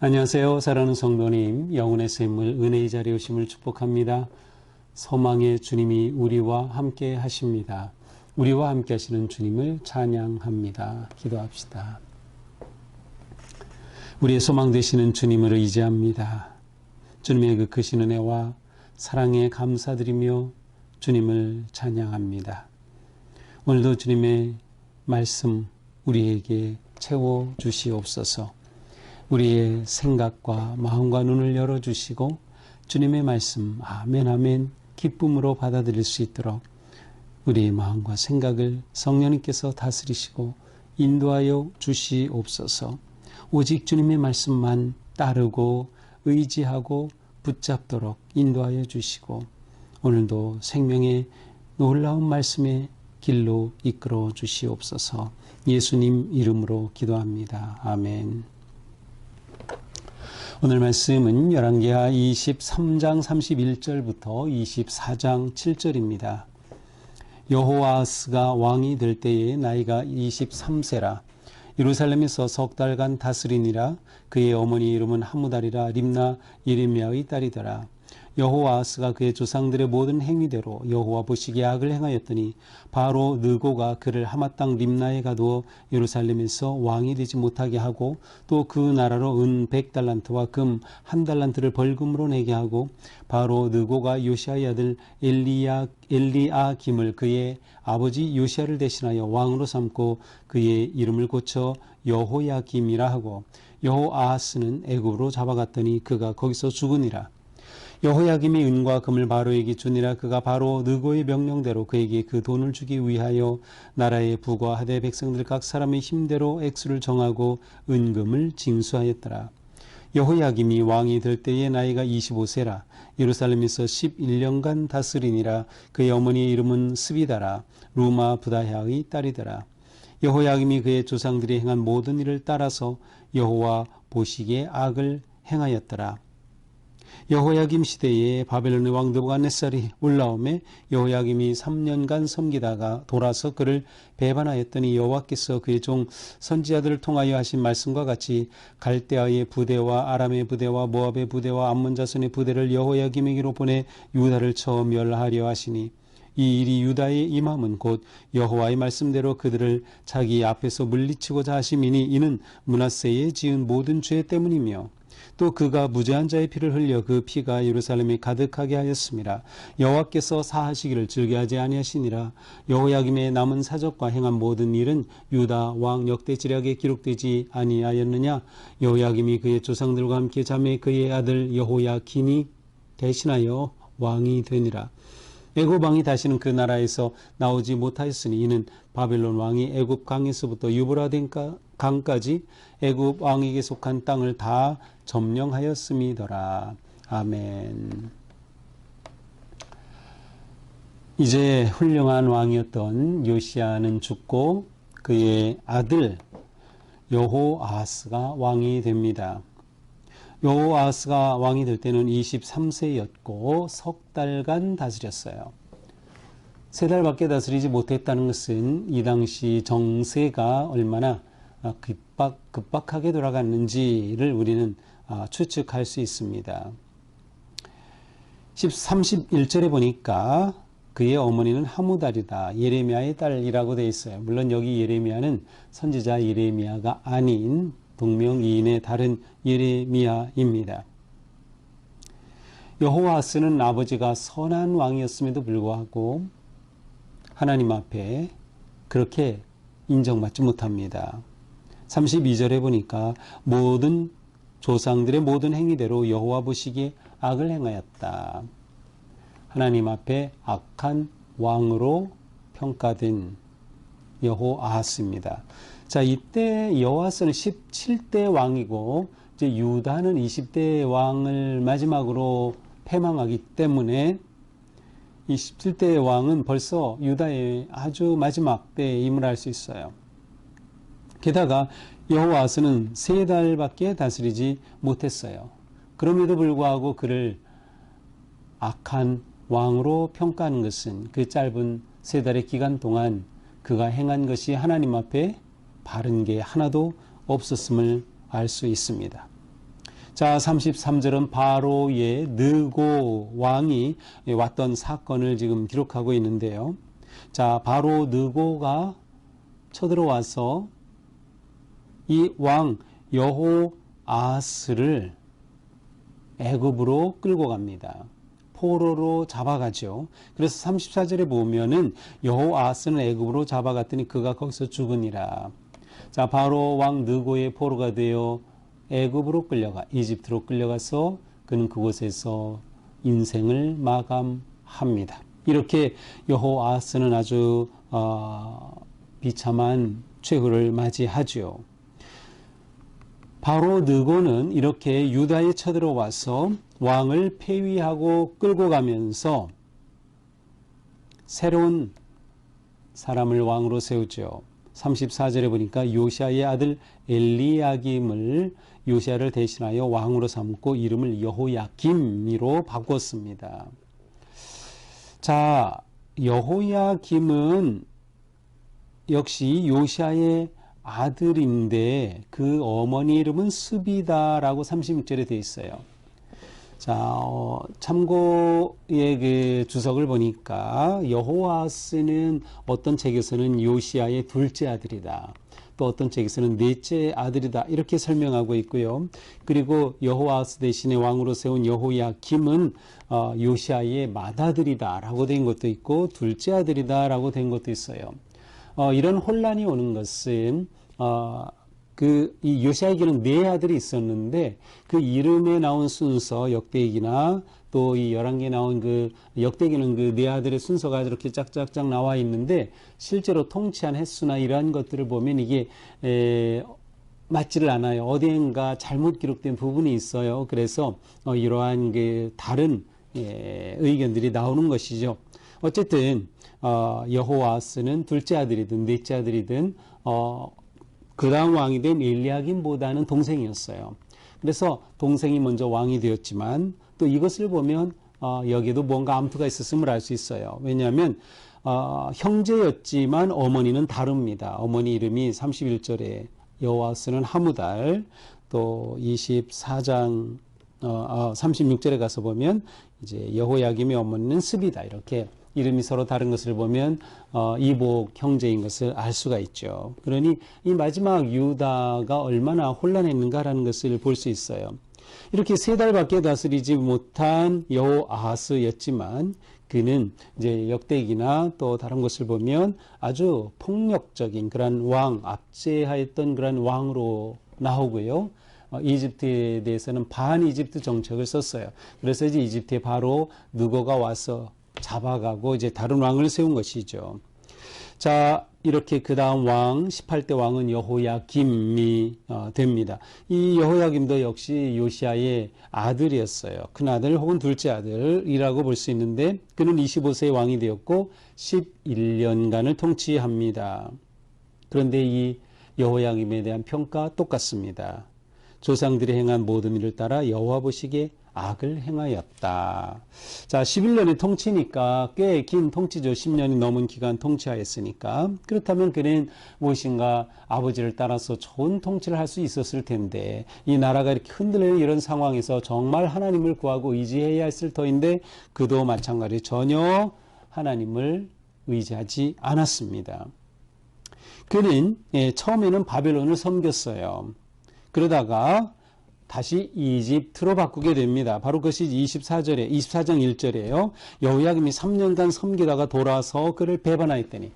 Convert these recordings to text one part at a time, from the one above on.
안녕하세요. 사랑하는 성도님, 영혼의 샘물 은혜의 자리에 오심을 축복합니다. 소망의 주님이 우리와 함께 하십니다. 우리와 함께 하시는 주님을 찬양합니다. 기도합시다. 우리의 소망 되시는 주님을 의지합니다. 주님의 그 크신 은혜와 사랑에 감사드리며 주님을 찬양합니다. 오늘도 주님의 말씀 우리에게 채워주시옵소서. 우리의 생각과 마음과 눈을 열어주시고 주님의 말씀 아멘 아멘 기쁨으로 받아들일 수 있도록 우리의 마음과 생각을 성령님께서 다스리시고 인도하여 주시옵소서. 오직 주님의 말씀만 따르고 의지하고 붙잡도록 인도하여 주시고 오늘도 생명의 놀라운 말씀의 길로 이끌어 주시옵소서. 예수님 이름으로 기도합니다. 아멘. 오늘 말씀은 열왕기하 23장 31절부터 24장 7절입니다. 여호아스가 왕이 될 때에 나이가 23세라. 예루살렘에서 석 달간 다스리니라. 그의 어머니 이름은 하무달이라. 림나 예레미야의 딸이더라. 여호아스가 그의 조상들의 모든 행위대로 여호와 보시기에 악을 행하였더니 바로 느고가 그를 하마 땅 림나에 가두어 예루살렘에서 왕이 되지 못하게 하고 또 그 나라로 은 100달란트와 금 1달란트를 벌금으로 내게 하고 바로 느고가 요시아의 아들 엘리아김을 그의 아버지 요시아를 대신하여 왕으로 삼고 그의 이름을 고쳐 여호야김이라 하고 여호아하스는 애굽으로 잡아갔더니 그가 거기서 죽으니라. 여호야김이 은과 금을 바로에게 주니라. 그가 바로 느고의 명령대로 그에게 그 돈을 주기 위하여 나라의 부과 하대 백성들 각 사람의 힘대로 액수를 정하고 은금을 징수하였더라. 여호야김이 왕이 될 때의 나이가 25세라. 예루살렘에서 11년간 다스리니라. 그의 어머니의 이름은 스비다라. 루마 부다야의 딸이더라. 여호야김이 그의 조상들이 행한 모든 일을 따라서 여호와 보시기에 악을 행하였더라. 여호야김 시대에 바벨론의 왕 느부갓네살이 올라오매 여호야김이 3년간 섬기다가 돌아서 그를 배반하였더니 여호와께서 그의 종 선지자들을 통하여 하신 말씀과 같이 갈대아의 부대와 아람의 부대와 모압의 부대와 암몬 자손의 부대를 여호야김에게로 보내 유다를 쳐 멸하려 하시니 이 일이 유다의 임함은 곧 여호와의 말씀대로 그들을 자기 앞에서 물리치고자 하심이니 이는 므낫세의 지은 모든 죄 때문이며 또 그가 무죄한 자의 피를 흘려 그 피가 예루살렘에 가득하게 하였습니다. 여호와께서 사하시기를 즐겨하지 아니하시니라. 여호야김의 남은 사적과 행한 모든 일은 유다 왕 역대지략에 기록되지 아니하였느냐. 여호야김이 그의 조상들과 함께 잠에 그의 아들 여호야킨이 대신하여 왕이 되니라. 애굽 왕이 다시는 그 나라에서 나오지 못하였으니 이는 바벨론 왕이 애굽 강에서부터 유브라데 강까지 애굽 왕에게 속한 땅을 다 점령하였음이더라. 아멘. 이제 훌륭한 왕이었던 요시야는 죽고 그의 아들 여호아하스가 왕이 됩니다. 여호아하스가 왕이 될 때는 23세였고 석 달간 다스렸어요. 3달밖에 다스리지 못했다는 것은 이 당시 정세가 얼마나 급박하게 돌아갔는지를 우리는 추측할 수 있습니다. 31절에 보니까 그의 어머니는 하무달이다. 예레미야의 딸이라고 되어 있어요. 물론 여기 예레미야는 선지자 예레미야가 아닌 동명이인의 다른 예레미야입니다. 여호아스는 아버지가 선한 왕이었음에도 불구하고 하나님 앞에 그렇게 인정받지 못합니다. 32절에 보니까 모든 조상들의 모든 행위대로 여호와 보시기에 악을 행하였다. 하나님 앞에 악한 왕으로 평가된 여호아하스입니다. 자, 이때 여호아스는 17대 왕이고 이제 유다는 20대 왕을 마지막으로 패망하기 때문에 이 17대 왕은 벌써 유다의 아주 마지막 때에 임을 수 있어요. 게다가 여호아스는 3달밖에 다스리지 못했어요. 그럼에도 불구하고 그를 악한 왕으로 평가하는 것은 그 짧은 3달의 기간 동안 그가 행한 것이 하나님 앞에 바른 게 하나도 없었음을 알 수 있습니다. 자, 33절은 바로의 느고 왕이 왔던 사건을 지금 기록하고 있는데요. 자, 바로 느고가 쳐들어와서 이 왕 여호아스를 애굽으로 끌고 갑니다. 포로로 잡아가죠. 그래서 34절에 보면은 여호아스는 애굽으로 잡아갔더니 그가 거기서 죽으니라. 자, 바로 왕 느고의 포로가 되어 애굽으로 끌려가 이집트로 끌려가서 그는 그곳에서 인생을 마감합니다. 이렇게 여호아스는 아주 비참한 최후를 맞이하죠. 바로 느고는 이렇게 유다에 쳐들어와서 왕을 폐위하고 끌고 가면서 새로운 사람을 왕으로 세우죠. 34절에 보니까 요시아의 아들 엘리야김을 요시아를 대신하여 왕으로 삼고 이름을 여호야김으로 바꿨습니다. 자, 여호야김은 역시 요시아의 아들인데 그 어머니 이름은 스비다라고 36절에 되어 있어요. 자, 참고의 그 주석을 보니까 여호아스는 어떤 책에서는 요시아의 둘째 아들이다. 또 어떤 책에서는 넷째 아들이다. 이렇게 설명하고 있고요. 그리고 여호아스 대신에 왕으로 세운 여호야김은 요시아의 맏아들이다라고 된 것도 있고 둘째 아들이다라고 된 것도 있어요. 이런 혼란이 오는 것은 이 요시아에게는 네 아들이 있었는데 그 이름에 나온 순서 역대기나 또 이 11개에 나온 그 역대기는 그 네 아들의 순서가 이렇게 짝짝짝 나와 있는데 실제로 통치한 횟수나 이러한 것들을 보면 이게 맞지를 않아요. 어디엔가 잘못 기록된 부분이 있어요. 그래서 이러한 그 다른 의견들이 나오는 것이죠. 어쨌든 여호아스는 둘째 아들이든 넷째 아들이든 그 다음 왕이 된 엘리야김보다는 동생이었어요. 그래서 동생이 먼저 왕이 되었지만 또 이것을 보면 여기에도 뭔가 암투가 있었음을 알 수 있어요. 왜냐하면 형제였지만 어머니는 다릅니다. 어머니 이름이 31절에 여호아스는 하무달, 또 24장 36절에 가서 보면 이제 여호야김의 어머니는 스비다, 이렇게 이름이 서로 다른 것을 보면 이복 형제인 것을 알 수가 있죠. 그러니 이 마지막 유다가 얼마나 혼란했는가라는 것을 볼 수 있어요. 이렇게 3달밖에 다스리지 못한 여호아하스였지만 그는 이제 역대기나 또 다른 것을 보면 아주 폭력적인 그런 왕, 압제하였던 그런 왕으로 나오고요. 이집트에 대해서는 반이집트 정책을 썼어요. 그래서 이제 이집트에 바로 느고가 와서 잡아가고 이제 다른 왕을 세운 것이죠. 자, 이렇게 그 다음 왕 18대 왕은 여호야김이 됩니다. 이 여호야김도 역시 요시아의 아들이었어요. 큰아들 혹은 둘째 아들이라고 볼 수 있는데 그는 25세의 왕이 되었고 11년간을 통치합니다. 그런데 이 여호야김에 대한 평가 똑같습니다. 조상들이 행한 모든 일을 따라 여호와 보시기에 악을 행하였다. 자, 11년의 통치니까 꽤 긴 통치죠. 10년이 넘은 기간 통치하였으니까. 그렇다면 그는 무엇인가 아버지를 따라서 좋은 통치를 할 수 있었을 텐데 이 나라가 이렇게 흔들리는 이런 상황에서 정말 하나님을 구하고 의지해야 했을 터인데 그도 마찬가지로 전혀 하나님을 의지하지 않았습니다. 그는 처음에는 바벨론을 섬겼어요. 그러다가 다시 이집트로 바꾸게 됩니다. 바로 그것이 24장 1절이에요. 여호야김이 3년간 섬기다가 돌아서 그를 배반하였더니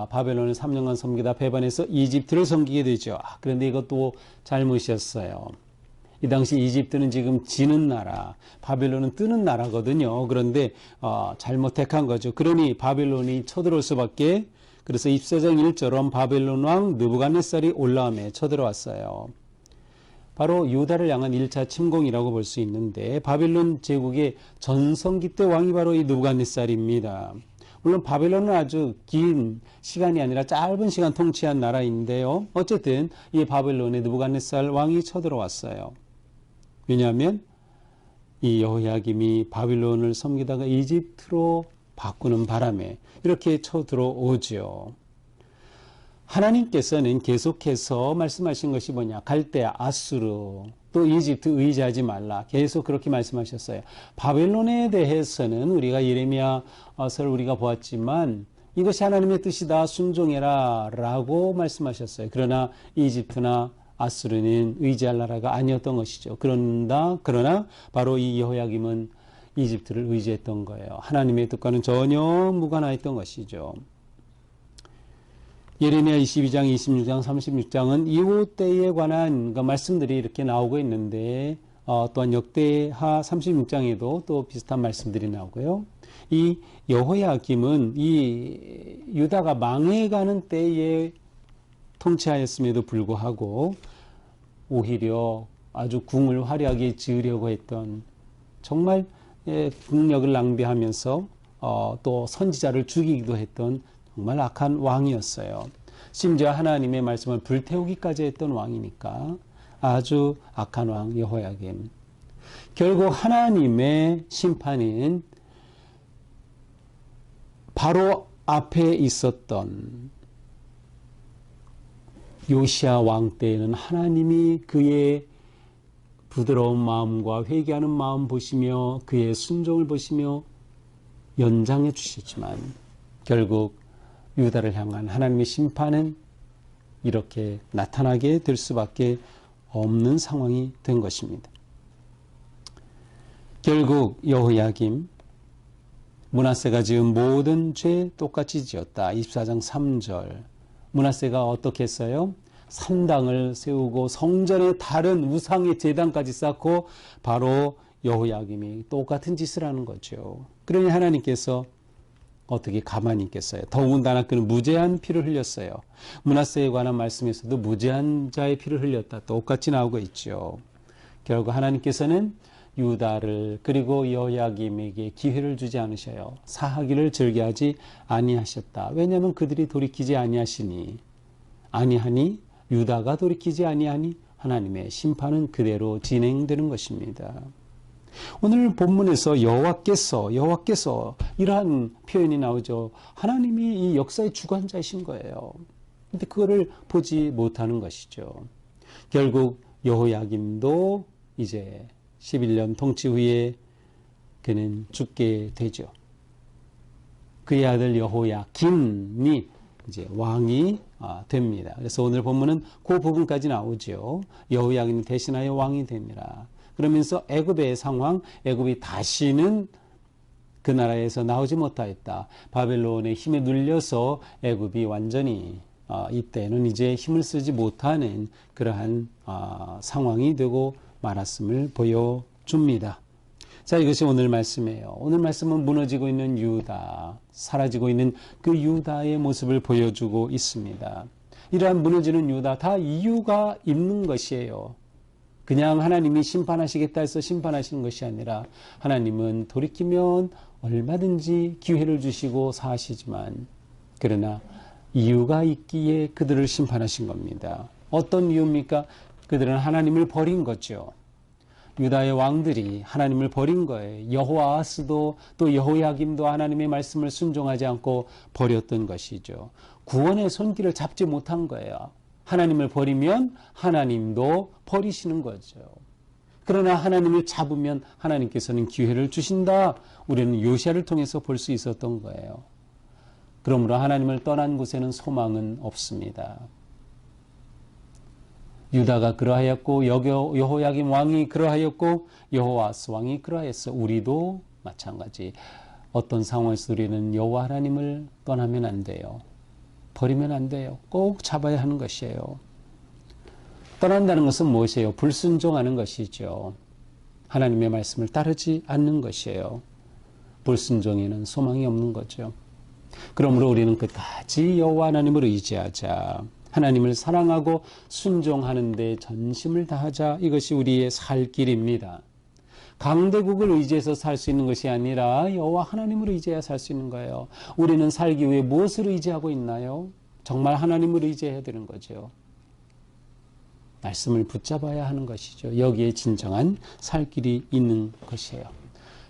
바벨론을 3년간 섬기다 배반해서 이집트를 섬기게 되죠. 그런데 이것도 잘못이었어요. 이 당시 이집트는 지금 지는 나라, 바벨론은 뜨는 나라거든요. 그런데 잘못 택한 거죠. 그러니 바벨론이 쳐들어올 수밖에. 그래서 24장 1절은 바벨론 왕 느부갓네살이 올라오며 쳐들어왔어요. 바로 유다를 향한 1차 침공이라고 볼 수 있는데 바벨론 제국의 전성기 때 왕이 바로 이 느부갓네살입니다. 물론 바벨론은 아주 긴 시간이 아니라 짧은 시간 통치한 나라인데요. 어쨌든 이 바벨론의 느부갓네살 왕이 쳐들어왔어요. 왜냐하면 이 여호야김이 바벨론을 섬기다가 이집트로 바꾸는 바람에 이렇게 쳐들어오죠. 하나님께서는 계속해서 말씀하신 것이 뭐냐? 갈대, 아수르, 또 이집트 의지하지 말라. 계속 그렇게 말씀하셨어요. 바벨론에 대해서는 우리가 예레미야서를 우리가 보았지만 이것이 하나님의 뜻이다. 순종해라 라고 말씀하셨어요. 그러나 이집트나 아수르는 의지할 나라가 아니었던 것이죠. 그러나 바로 이 여호야김은 이집트를 의지했던 거예요. 하나님의 뜻과는 전혀 무관하였던 것이죠. 예레미야 22장, 26장, 36장은 이후 때에 관한 말씀들이 이렇게 나오고 있는데 또한 역대하 36장에도 또 비슷한 말씀들이 나오고요. 이 여호야김은 이 유다가 망해가는 때에 통치하였음에도 불구하고 오히려 아주 궁을 화려하게 지으려고 했던 정말 국력을 낭비하면서 또 선지자를 죽이기도 했던 정말 악한 왕이었어요. 심지어 하나님의 말씀을 불태우기까지 했던 왕이니까 아주 악한 왕 여호야김. 결국 하나님의 심판은 바로 앞에 있었던 요시야 왕 때에는 하나님이 그의 부드러운 마음과 회개하는 마음 보시며 그의 순종을 보시며 연장해 주셨지만 결국 유다를 향한 하나님의 심판은 이렇게 나타나게 될 수밖에 없는 상황이 된 것입니다. 결국 여호야김 므낫세가 지은 모든 죄 똑같이 지었다. 24장 3절. 므낫세가 어떻게 했어요? 산당을 세우고 성전에 다른 우상의 제단까지 쌓고 바로 여호야김이 똑같은 짓을 하는 거죠. 그러니 하나님께서 어떻게 가만히 있겠어요? 더군다나 그는 무죄한 피를 흘렸어요. 므낫세에 관한 말씀에서도 무죄한 자의 피를 흘렸다. 똑같이 나오고 있죠. 결국 하나님께서는 유다를 그리고 여호야김에게 기회를 주지 않으셔요. 사하기를 즐겨하지 아니하셨다. 왜냐하면 그들이 돌이키지 아니하니 유다가 돌이키지 아니하니 하나님의 심판은 그대로 진행되는 것입니다. 오늘 본문에서 여호와께서 이러한 표현이 나오죠. 하나님이 이 역사의 주관자이신 거예요. 근데 그거를 보지 못하는 것이죠. 결국 여호야김도 이제 11년 통치 후에 그는 죽게 되죠. 그의 아들 여호야김이 이제 왕이 됩니다. 그래서 오늘 본문은 그 부분까지 나오죠. 여호야김이 대신하여 왕이 됩니다. 그러면서 애굽의 상황, 애굽이 다시는 그 나라에서 나오지 못하였다. 바벨론의 힘에 눌려서 애굽이 완전히 이때는 이제 힘을 쓰지 못하는 그러한 상황이 되고 말았음을 보여줍니다. 자, 이것이 오늘 말씀이에요. 오늘 말씀은 무너지고 있는 유다, 사라지고 있는 그 유다의 모습을 보여주고 있습니다. 이러한 무너지는 유다 다 이유가 있는 것이에요. 그냥 하나님이 심판하시겠다 해서 심판하시는 것이 아니라 하나님은 돌이키면 얼마든지 기회를 주시고 사하시지만 그러나 이유가 있기에 그들을 심판하신 겁니다. 어떤 이유입니까? 그들은 하나님을 버린 거죠. 유다의 왕들이 하나님을 버린 거예요. 여호아하스도 또 여호야김도 하나님의 말씀을 순종하지 않고 버렸던 것이죠. 구원의 손길을 잡지 못한 거예요. 하나님을 버리면 하나님도 버리시는 거죠. 그러나 하나님을 잡으면 하나님께서는 기회를 주신다. 우리는 요시야를 통해서 볼 수 있었던 거예요. 그러므로 하나님을 떠난 곳에는 소망은 없습니다. 유다가 그러하였고 여호야김 왕이 그러하였고 여호아스 왕이 그러하였어. 우리도 마찬가지. 어떤 상황에서 우리는 여호와 하나님을 떠나면 안 돼요. 버리면 안 돼요. 꼭 잡아야 하는 것이에요. 떠난다는 것은 무엇이에요? 불순종하는 것이죠. 하나님의 말씀을 따르지 않는 것이에요. 불순종에는 소망이 없는 거죠. 그러므로 우리는 끝까지 여호와 하나님을 의지하자. 하나님을 사랑하고 순종하는 데 전심을 다하자. 이것이 우리의 살 길입니다. 강대국을 의지해서 살 수 있는 것이 아니라 여호와 하나님을 의지해야 살 수 있는 거예요. 우리는 살기 위해 무엇을 의지하고 있나요? 정말 하나님을 의지해야 되는 거죠. 말씀을 붙잡아야 하는 것이죠. 여기에 진정한 살 길이 있는 것이에요.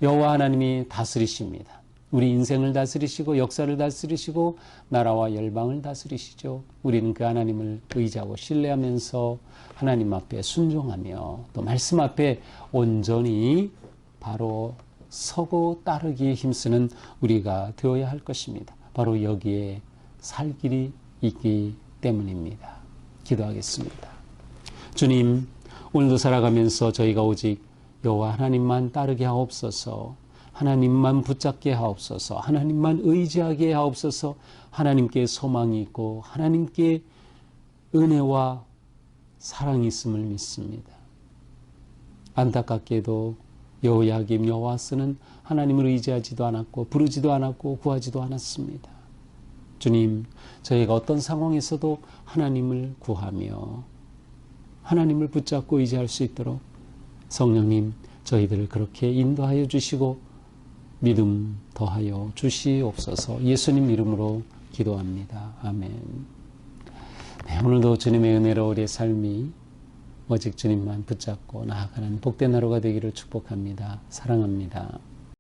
여호와 하나님이 다스리십니다. 우리 인생을 다스리시고 역사를 다스리시고 나라와 열방을 다스리시죠. 우리는 그 하나님을 의지하고 신뢰하면서 하나님 앞에 순종하며 또 말씀 앞에 온전히 바로 서고 따르기에 힘쓰는 우리가 되어야 할 것입니다. 바로 여기에 살 길이 있기 때문입니다. 기도하겠습니다. 주님, 오늘도 살아가면서 저희가 오직 여호와 하나님만 따르게 하옵소서. 하나님만 붙잡게 하옵소서. 하나님만 의지하게 하옵소서. 하나님께 소망이 있고 하나님께 은혜와 사랑이 있음을 믿습니다. 안타깝게도 여호야김 여호아스는 하나님을 의지하지도 않았고 부르지도 않았고 구하지도 않았습니다. 주님, 저희가 어떤 상황에서도 하나님을 구하며 하나님을 붙잡고 의지할 수 있도록 성령님, 저희들을 그렇게 인도하여 주시고 믿음 더하여 주시옵소서. 예수님 이름으로 기도합니다. 아멘. 네, 오늘도 주님의 은혜로 우리의 삶이 오직 주님만 붙잡고 나아가는 복된 하루가 되기를 축복합니다. 사랑합니다.